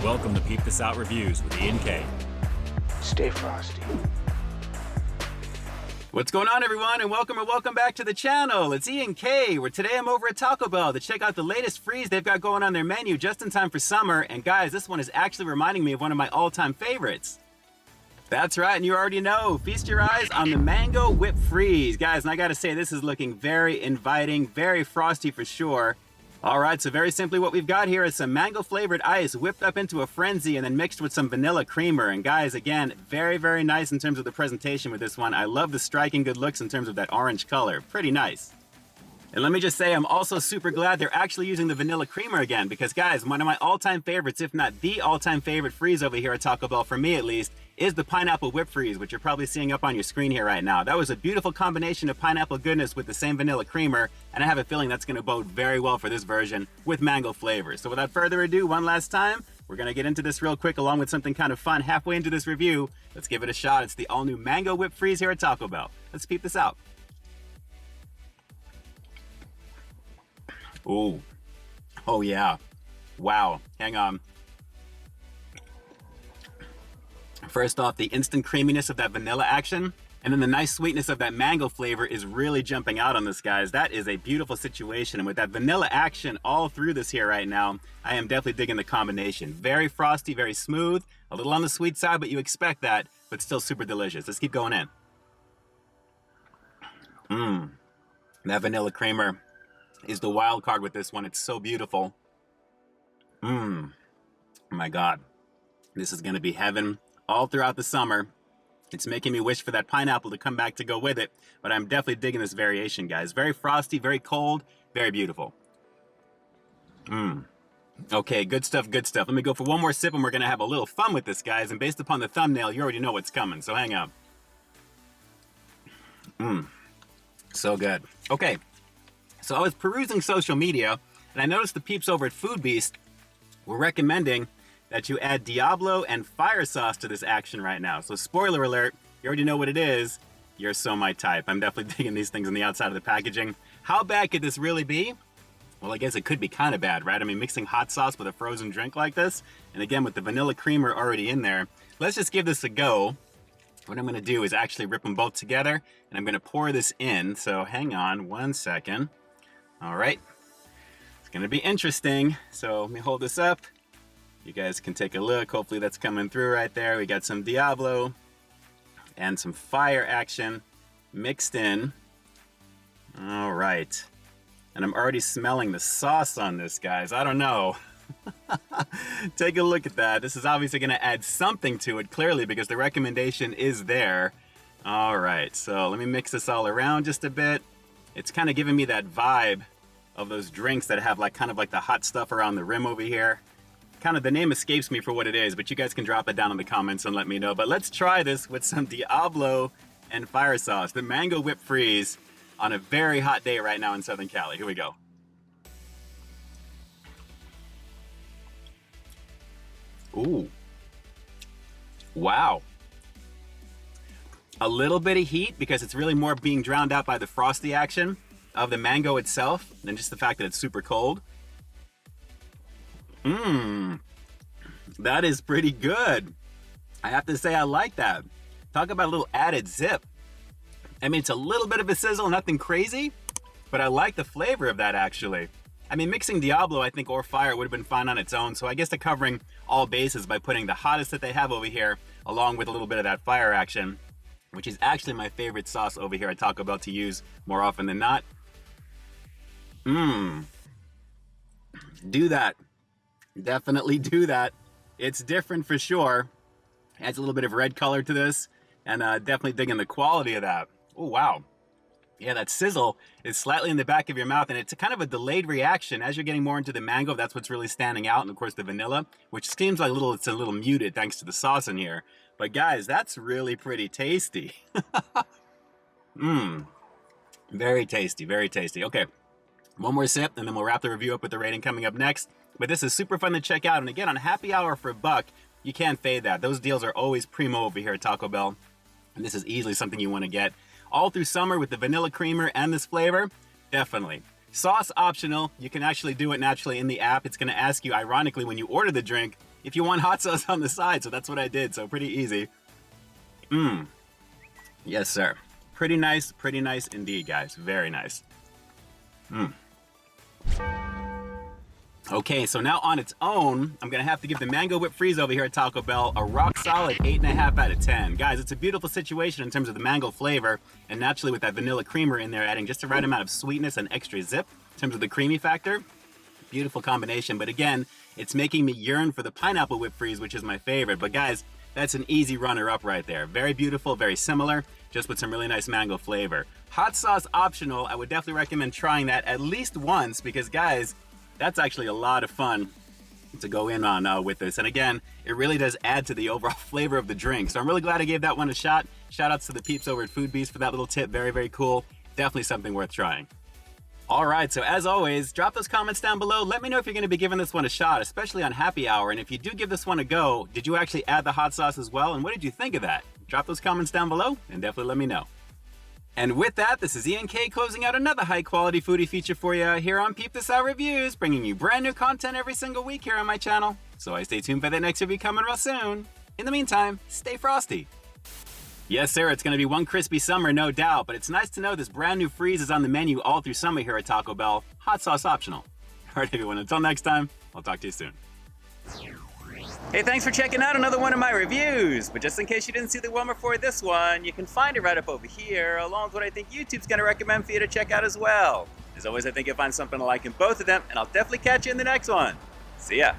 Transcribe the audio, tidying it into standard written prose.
Welcome to Peep This Out Reviews with Ian K. Stay frosty. What's going on, everyone, and welcome back to the channel. It's Ian K, where today I'm over at Taco Bell to check out the latest freeze they've got going on their menu just in time for summer. And guys, this one is actually reminding me of one of my all-time favorites. That's right, and you already know, feast your eyes on the Mango Whip Freeze. Guys, and I gotta say, this is looking very inviting, very frosty for sure. All right, so very simply what we've got here is some mango-flavored ice whipped up into a frenzy and then mixed with some vanilla creamer. And guys, again, very, very nice in terms of the presentation with this one. I love the striking good looks in terms of that orange color. Pretty nice. And let me just say, I'm also super glad they're actually using the vanilla creamer again because, guys, one of my all-time favorites, if not the all-time favorite freeze over here at Taco Bell, for me at least, is the Pineapple Whip Freeze, which you're probably seeing up on your screen here right now. That was a beautiful combination of pineapple goodness with the same vanilla creamer, and I have a feeling that's going to bode very well for this version with mango flavor. So without further ado, one last time, we're going to get into this real quick along with something kind of fun halfway into this review. Let's give it a shot. It's the all-new Mango Whip Freeze here at Taco Bell. Let's peep this out. Ooh. Oh yeah. Wow. Hang on. First off, the instant creaminess of that vanilla action, and then the nice sweetness of that mango flavor is really jumping out on this, guys. That is a beautiful situation, and with that vanilla action all through this here right now, I am definitely digging the combination. Very frosty, very smooth, a little on the sweet side, but you expect that, but still super delicious. Let's keep going in. That vanilla creamer is the wild card with this one. It's so beautiful. Oh my God. This is gonna be heaven all throughout the summer. It's making me wish for that pineapple to come back to go with it, but I'm definitely digging this variation, guys. Very frosty, very cold, very beautiful. Okay, good stuff, good stuff. Let me go for one more sip and we're gonna have a little fun with this, guys. And based upon the thumbnail, you already know what's coming, so hang on. So good. Okay. So I was perusing social media, and I noticed the peeps over at Food Beast were recommending that you add Diablo and fire sauce to this action right now. So spoiler alert, you already know what it is. You're so my type. I'm definitely digging these things on the outside of the packaging. How bad could this really be? Well, I guess it could be kind of bad, right? I mean, mixing hot sauce with a frozen drink like this, and again, with the vanilla creamer already in there, let's just give this a go. What I'm gonna do is actually rip them both together, and I'm gonna pour this in. So hang on one second. All right, it's gonna be interesting. So let me hold this up. You guys can take a look. Hopefully that's coming through right there. We got some Diablo and some fire action mixed in. All right, and I'm already smelling the sauce on this, guys. I don't know. Take a look at that. This is obviously gonna add something to it, clearly, because the recommendation is there. All right, so let me mix this all around just a bit. It's kind of giving me that vibe of those drinks that have kind of like the hot stuff around the rim over here. Kind of, the name escapes me for what it is, but you guys can drop it down in the comments and let me know. But let's try this with some Diablo and fire sauce, the Mango Whip Freeze, on a very hot day right now in Southern Cali. Here we go. Ooh. Wow. A little bit of heat because it's really more being drowned out by the frosty action of the mango itself than just the fact that it's super cold. That is pretty good. I have to say I like that. Talk about a little added zip. I mean, it's a little bit of a sizzle, nothing crazy, but I like the flavor of that actually. I mean, mixing Diablo, I think, or fire would have been fine on its own, so I guess they're covering all bases by putting the hottest that they have over here along with a little bit of that fire action, which is actually my favorite sauce over here at Taco Bell to use more often than not. Do that. Definitely do that. It's different for sure. Adds a little bit of red color to this, and definitely digging the quality of that. Oh, wow. Yeah, that sizzle is slightly in the back of your mouth, and it's a kind of a delayed reaction. As you're getting more into the mango, that's what's really standing out, and of course the vanilla, which seems like it's a little muted thanks to the sauce in here. But guys, that's really pretty tasty. Very tasty, very tasty. Okay, one more sip, and then we'll wrap the review up with the rating coming up next. But this is super fun to check out, and again, on happy hour for $1, you can't fade that. Those deals are always primo over here at Taco Bell, and this is easily something you want to get all through summer with the vanilla creamer and this flavor. Definitely. Sauce optional. You can actually do it naturally in the app. It's going to ask you, ironically, when you order the drink, if you want hot sauce on the side. So that's what I did. So pretty easy. Yes, sir. Pretty nice indeed, guys. Very nice. Okay, so now on its own, I'm gonna have to give the Mango Whipped Freeze over here at Taco Bell a rock solid 8.5 out of 10. Guys, it's a beautiful situation in terms of the mango flavor, and naturally with that vanilla creamer in there, adding just the right amount of sweetness and extra zip in terms of the creamy factor. Beautiful combination, but again, it's making me yearn for the Pineapple Whipped Freeze, which is my favorite. But guys, that's an easy runner-up right there. Very beautiful, very similar, just with some really nice mango flavor. Hot sauce optional, I would definitely recommend trying that at least once, because guys, that's actually a lot of fun to go in on with this. And again, it really does add to the overall flavor of the drink. So I'm really glad I gave that one a shot. Shout outs to the peeps over at Food Beast for that little tip. Very, very cool. Definitely something worth trying. All right, so as always, drop those comments down below. Let me know if you're going to be giving this one a shot, especially on happy hour. And if you do give this one a go, did you actually add the hot sauce as well? And what did you think of that? Drop those comments down below and definitely let me know. And with that, this is Ian K closing out another high-quality foodie feature for you here on Peep This Out Reviews, bringing you brand new content every single week here on my channel. So I stay tuned for that next review coming real soon. In the meantime, stay frosty. Yes, sir, it's going to be one crispy summer, no doubt, but it's nice to know this brand new freeze is on the menu all through summer here at Taco Bell. Hot sauce optional. All right, everyone, until next time, I'll talk to you soon. Hey, thanks for checking out another one of my reviews. But just in case you didn't see the one before this one, you can find it right up over here, along with what I think YouTube's going to recommend for you to check out as well. As always, I think you'll find something to like in both of them, and I'll definitely catch you in the next one. See ya.